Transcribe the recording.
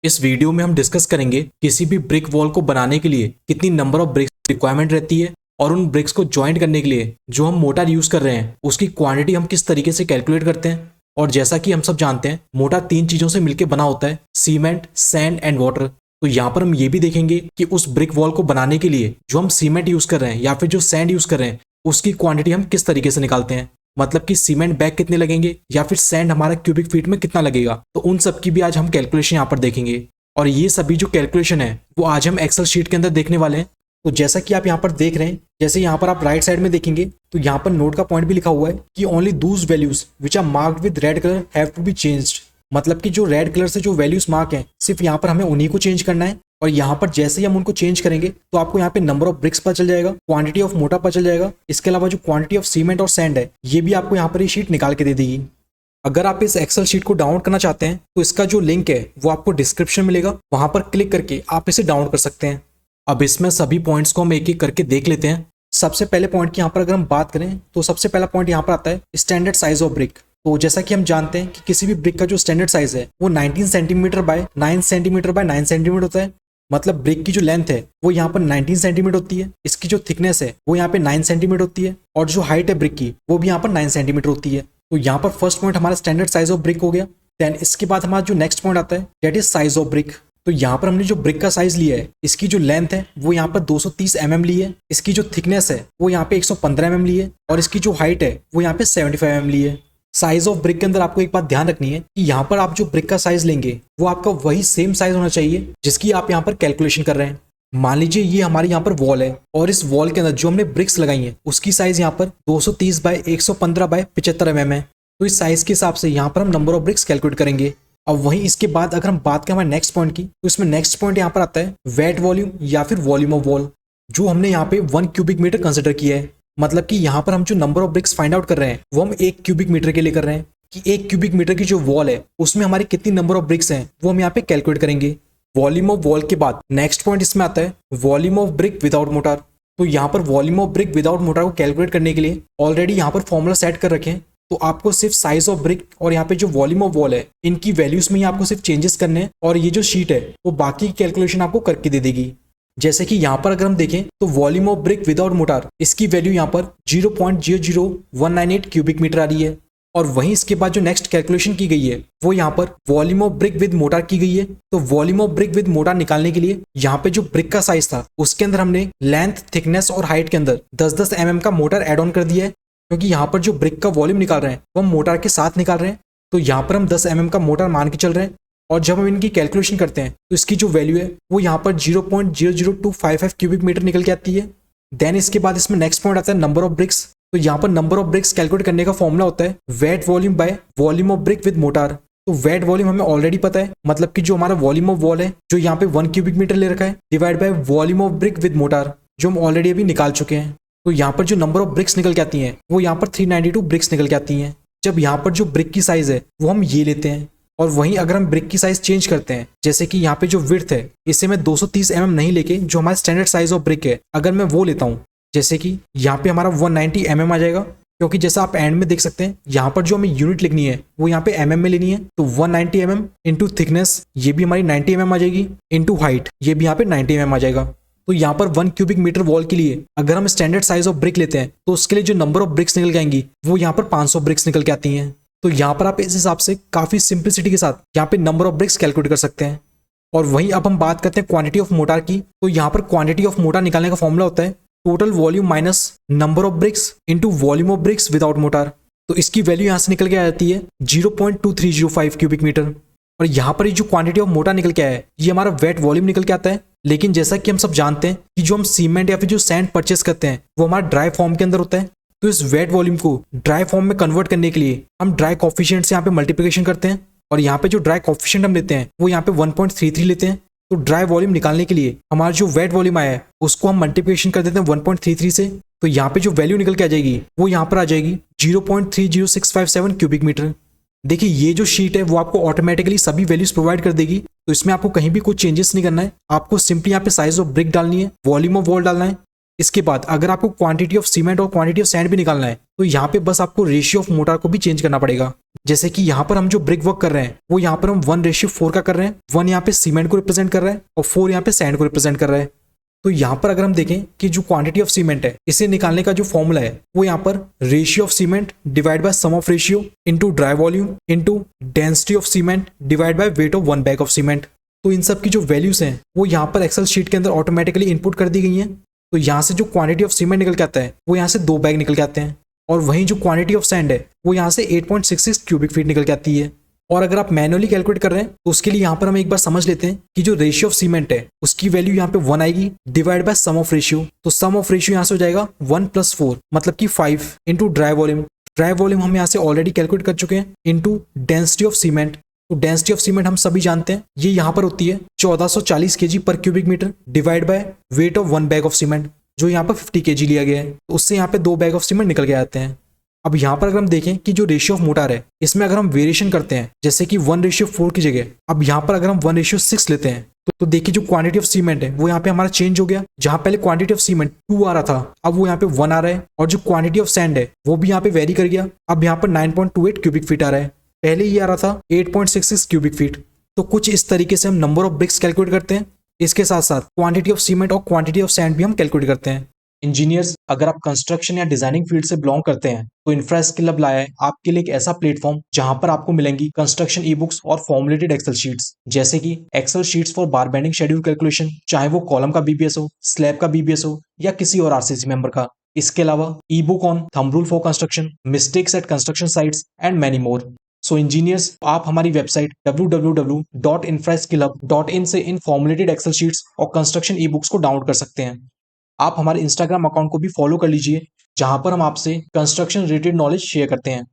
इस वीडियो में हम डिस्कस करेंगे किसी भी ब्रिक वॉल को बनाने के लिए कितनी नंबर ऑफ ब्रिक्स रिक्वायरमेंट रहती है और उन ब्रिक्स को ज्वाइंट करने के लिए जो हम मोटार यूज कर रहे हैं उसकी क्वांटिटी हम किस तरीके से कैलकुलेट करते हैं। और जैसा कि हम सब जानते हैं मोटार 3 चीजों से मिलकर बना होता है, सीमेंट, सैंड एंड वाटर। तो यहाँ पर हम ये भी देखेंगे कि उस ब्रिक वॉल को बनाने के लिए जो हम सीमेंट यूज कर रहे हैं या फिर जो सैंड यूज कर रहे हैं उसकी क्वांटिटी हम किस तरीके से निकालते हैं, मतलब कि सीमेंट बैग कितने लगेंगे या फिर सैंड हमारा क्यूबिक फीट में कितना लगेगा। तो उन सब की भी आज हम कैलकुलेशन यहाँ पर देखेंगे और ये सभी जो कैलकुलेशन है वो आज हम एक्सेल शीट के अंदर देखने वाले हैं। तो जैसा कि आप यहाँ पर देख रहे हैं, जैसे यहाँ पर आप राइट साइड में देखेंगे तो यहाँ पर नोट का पॉइंट भी लिखा हुआ है कि only those values which are marked with red colour have to be changed. मतलब कि जो रेड कलर से जो वैल्यूज मार्क हैं सिर्फ यहाँ पर हमें उन्हीं को चेंज करना है। और यहाँ पर जैसे ही हम उनको चेंज करेंगे तो आपको यहाँ पे नंबर ऑफ ब्रिक्स पता चल जाएगा, क्वांटिटी ऑफ मोटा पता चल जाएगा। इसके अलावा जो क्वांटिटी ऑफ सीमेंट और सैंड है ये भी आपको यहाँ पर ये शीट निकाल के दे देगी। अगर आप इस एक्सेल शीट को डाउनलोड करना चाहते हैं तो इसका जो लिंक है वो आपको डिस्क्रिप्शन में मिलेगा, वहां पर क्लिक करके आप इसे डाउनलोड कर सकते हैं। अब इसमें सभी पॉइंट्स को हम एक एक करके देख लेते हैं। सबसे पहले पॉइंट की यहाँ पर अगर हम बात करें तो सबसे पहला पॉइंट यहाँ पर आता है स्टैंडर्ड साइज ऑफ ब्रिक। तो जैसा कि हम जानते हैं कि किसी भी ब्रिक का जो स्टैंडर्ड साइज है वो 19 centimetre bye 9 centimetre bye 9 centimetre होता है। मतलब ब्रिक की जो लेंथ है वो यहाँ पर 19 सेंटीमीटर होती है, इसकी जो थिकनेस है वो यहाँ पे 9 सेंटीमीटर होती है और जो हाइट है ब्रिक की वो भी यहाँ पर 9 सेंटीमीटर होती है। तो यहाँ पर फर्स्ट पॉइंट हमारा स्टैंडर्ड साइज ऑफ ब्रिक हो गया। देन इसके बाद हमारा जो नेक्स्ट पॉइंट आता है that is size of brick. तो यहाँ पर हमने जो ब्रिक का साइज लिया है इसकी जो लेंथ है वो यहाँ पर 230 mm ली है, इसकी जो थिकनेस है वो यहाँ पे 115 mm ली है और इसकी जो हाइट है वो यहाँ पे 75 mm ली है। साइज ऑफ ब्रिक के अंदर आपको एक बात ध्यान रखनी है कि यहाँ पर आप जो ब्रिक का साइज लेंगे वो आपका वही सेम साइज होना चाहिए जिसकी आप यहाँ पर कैलकुलेशन कर रहे हैं। मान लीजिए ये हमारी यहाँ पर वॉल है और इस वॉल के अंदर जो हमने ब्रिक्स लगाई हैं उसकी साइज यहाँ पर 230 बाय 115 बाय 75 mm है। तो इस साइज के हिसाब से यहाँ पर हम नंबर ऑफ ब्रिक्स कैलकुलेट करेंगे। अब वहीं इसके बाद अगर हम बात करें हमारे नेक्स्ट पॉइंट की तो इसमें नेक्स्ट पॉइंट यहाँ पर आता है वेट वॉल्यूम या फिर वॉल्यूम ऑफ वॉल, जो हमने यहाँ पे 1 क्यूबिक मीटर कंसिडर किया है। मतलब कि यहाँ पर हम जो number of BRICS find out कर रहे हैं वो हम 1 क्यूबिक मीटर के लिए कर रहे हैं कि 1 क्यूबिक मीटर की जो वॉल है उसमें हमारी कितनी नंबर ऑफ ब्रिक्स हैं वो हम यहाँ पे कैलकुलेट करेंगे। वॉल्यूम ऑफ वॉल के बाद नेक्स्ट पॉइंट इसमें आता है volume of brick without motor. तो यहाँ पर volume of brick without motor को कैलकुलेट करने के लिए ऑलरेडी यहाँ पर फॉर्मूला सेट कर रखे हैं। तो आपको सिर्फ साइज ऑफ ब्रिक और यहाँ पे जो वॉल्यूम ऑफ वॉल है इनकी वैल्यूज में ही आपको सिर्फ चेंजेस करने हैं और ये जो शीट है वो बाकी की कैलकुलेशन आपको करके दे देगी। जैसे कि यहाँ पर अगर हम देखें तो volume of brick without motor इसकी वैल्यू यहाँ पर 0.00198 क्यूबिक मीटर आ रही है। और वहीं इसके बाद जो नेक्स्ट कैलकुलेशन की गई है वो यहाँ पर volume of brick with motor की गई है। तो volume of brick with motor निकालने के लिए यहाँ पे जो ब्रिक का साइज था उसके अंदर हमने लेंथ, थिकनेस और हाइट के अंदर 10-10 mm का मोटार एड ऑन कर दिया है, क्योंकि यहाँ पर जो ब्रिक का वॉल्यूम निकाल रहे हैं वो हम मोटार के साथ निकाल रहे हैं। तो यहाँ पर हम 10 mm का मोटार मान के चल रहे हैं और जब हम इनकी कैलकुलेशन करते हैं तो इसकी जो वैल्यू है वो यहाँ पर 0.00255 क्यूबिक मीटर निकल के आती है। देन इसके बाद इसमें नेक्स्ट पॉइंट आता है नंबर ऑफ ब्रिक्स। तो यहाँ पर नंबर ऑफ ब्रिक्स कैलकुलेट करने का फॉर्मूला होता है wet volume by volume of brick with mortar. तो वेट वॉल्यूम हमें ऑलरेडी पता है, मतलब कि जो हमारा वॉल्यूम ऑफ वॉल है जो यहाँ पे 1 क्यूबिक मीटर ले रखा है divide by volume of brick with motor जो हम ऑलरेडी अभी निकाल चुके हैं। तो यहाँ पर जो नंबर ऑफ ब्रिक्स निकल के आती हैं वो यहाँ पर 392 ब्रिक्स निकल के आती हैं। जब यहाँ पर जो ब्रिक की साइज है वो हम ये लेते हैं और वहीं अगर हम ब्रिक की साइज चेंज करते हैं, जैसे कि यहाँ पे जो विड्थ है इसे मैं 230 mm नहीं लेके जो हमारा स्टैंडर्ड साइज ऑफ ब्रिक है अगर मैं वो लेता हूँ, जैसे कि यहाँ पे हमारा 190 mm आ जाएगा। क्योंकि जैसा आप एंड में देख सकते हैं यहाँ पर जो हमें यूनिट लिखनी है वो यहाँ पे mm में लेनी है। तो 190 mm इंटू थिकनेस ये भी हमारी 90 mm आ जाएगी, इंटू हाइट ये भी यहाँ पे 90 mm आ जाएगा। तो यहाँ पर 1 क्यूबिक मीटर वॉल के लिए अगर हम स्टैंडर्ड साइज ऑफ ब्रिक लेते हैं तो उसके लिए जो नंबर ऑफ ब्रिक्स निकल के आएंगी वो यहाँ पर 500 ब्रिक्स निकल के आती हैं। तो यहाँ पर आप इस हिसाब से काफी सिंप्लिसिटी के साथ यहाँ पे नंबर ऑफ ब्रिक्स कैलकुलेट कर सकते हैं। और वहीं अब हम बात करते हैं क्वांटिटी ऑफ मोटार की। तो यहाँ पर क्वांटिटी ऑफ मोटार निकालने का फॉर्मूला होता है total volume minus number of BRICS into volume of BRICS without motor. तो इसकी वैल्यू यहाँ से निकल के आ जाती है 0.2305 क्यूबिक मीटर। और यहाँ पर ये जो क्वांटिटी ऑफ मोटार निकल के आया है ये हमारा वेट वॉल्यूम निकल के आता है। लेकिन जैसा कि हम सब जानते हैं कि जो हम सीमेंट या फिर जो सैंड परचेस करते हैं वो हमारा ड्राई फॉर्म के अंदर होता है। तो इस वेट वॉल्यूम को ड्राई फॉर्म में कन्वर्ट करने के लिए हम ड्राई कॉफिशिएंट से यहाँ पे मल्टीप्लिकेशन करते हैं और यहाँ पे जो ड्राई कॉफिशिएंट हम लेते हैं वो यहाँ पे 1.33 लेते हैं। तो ड्राई वॉल्यूम निकालने के लिए हमारा जो वेट वॉल्यूम आया है उसको हम मल्टीप्लिकेशन कर देते हैं 1.33 से। तो यहाँ पे जो वैल्यू निकल के आ जाएगी वो यहाँ पर आ जाएगी 0.30657 क्यूबिक मीटर। देखिए ये जो शीट है वो आपको ऑटोमेटिकली सभी वैल्यूज प्रोवाइड कर देगी। तो इसमें आपको कहीं भी कोई चेंजेस नहीं करना है, आपको सिंपली यहाँ पे साइज ऑफ ब्रिक डालनी है, वॉल्यूम ऑफ वॉल डालना है इसके बाद अगर आपको क्वांटिटी ऑफ सीमेंट और क्वांटिटी ऑफ सैंड भी निकालना है तो यहाँ पे बस आपको रेशियो ऑफ मोटार को भी चेंज करना पड़ेगा। जैसे कि यहाँ पर हम जो ब्रिक वर्क कर रहे हैं वो यहाँ पर हम 1:4 का कर रहे हैं। 1 यहाँ पे सीमेंट को रिप्रेजेंट कर रहा है और 4 यहाँ पे सैंड को रिप्रेजेंट कर रहा है। तो यहाँ पर अगर हम देखें कि जो क्वांटिटी ऑफ सीमेंट है इसे निकालने का जो फॉर्मूला है वो यहाँ पर ratio of cement divide by sum of ratio into dry volume into density of cement divide by weight of 1 bag of cement. तो इन सब की जो वैल्यूज हैं वो यहाँ पर एक्सेल शीट के अंदर ऑटोमेटिकली इनपुट कर दी गई हैं। तो यहाँ से जो क्वांटिटी ऑफ सीमेंट निकल के आता है वो यहाँ से 2 बैग निकल के आते हैं और वहीं जो क्वांटिटी ऑफ सैंड है वो यहाँ से 8.66 क्यूबिक फीट निकल के आती है। और अगर आप मैनुअली कैलकुलेट कर रहे हैं तो उसके लिए यहाँ पर हम एक बार समझ लेते हैं कि जो रेशियो ऑफ सीमेंट है उसकी वैल्यू यहाँ पे 1 आएगी divide by sum of ratio. तो सम ऑफ रेशियो यहाँ से हो जाएगा 1 + 4 मतलब कि 5 into dry volume. Dry volume हम यहाँ से ऑलरेडी कैलकुलेट कर चुके हैं इंटू डेंसिटी ऑफ सीमेंट। तो डेंसिटी ऑफ सीमेंट हम सभी जानते हैं ये यहाँ पर होती है 1440 kg पर cubic metre divide by weight of 1 bag of cement जो यहाँ पर 50 kg लिया गया है। तो उससे यहाँ पे 2 बैग ऑफ सीमेंट निकल के आते हैं। अब यहाँ पर अगर हम देखें कि जो रेशियो ऑफ मोटार है इसमें अगर हम वेरिएशन करते हैं जैसे कि 1:4 की जगह अब यहाँ पर अगर हम 1:6 लेते हैं तो देखिए जो क्वांटिटी ऑफ सीमेंट है वो यहाँ पे हमारा चेंज हो गया। जहाँ पहले क्वांटिटी ऑफ सीमेंट 2 आ रहा था अब वो यहाँ पे 1 आ रहा है और जो क्वांटिटी ऑफ सैंड है वो भी यहाँ पे वेरी कर गया। अब यहाँ पर 9.28 क्यूबिक फीट आ रहा है, पहले ये आ रहा था 8.66 क्यूबिक फीट। तो कुछ इस तरीके से हम नंबर ऑफ ब्रिक्स कैलकुलेट करते हैं। इसके साथ साथ क्वांटिटी ऑफ सीमेंट और क्वांटिटी ऑफ सैंड भी हम कैलकुलेट करते हैं। इंजीनियर्स अगर आप कंस्ट्रक्शन या डिजाइनिंग फील्ड से बिलोंग करते हैं तो इंफ्रा स्किल अब लाया है आपके लिए एक ऐसा प्लेटफॉर्म जहां पर आपको मिलेंगी कंस्ट्रक्शन ई बुक्स और फॉर्मुलेटेड एक्सेल शीट्स जैसे कि excel sheets for bar bending schedule calculation, चाहे वो कॉलम का बीपीएस हो, स्लैब का बीपीएस हो या किसी और आरसीसी मेंबर का। इसके अलावा e book on thumb rule for construction, mistakes at construction sites and many more. So engineers आप हमारी वेबसाइट www.infraskillup.in से इन फॉर्मुलेटेड एक्सेल शीट्स और कंस्ट्रक्शन ई बुक्स को डाउनलोड कर सकते हैं। आप हमारे इंस्टाग्राम अकाउंट को भी फॉलो कर लीजिए जहां पर हम आपसे कंस्ट्रक्शन रिलेटेड नॉलेज शेयर करते हैं।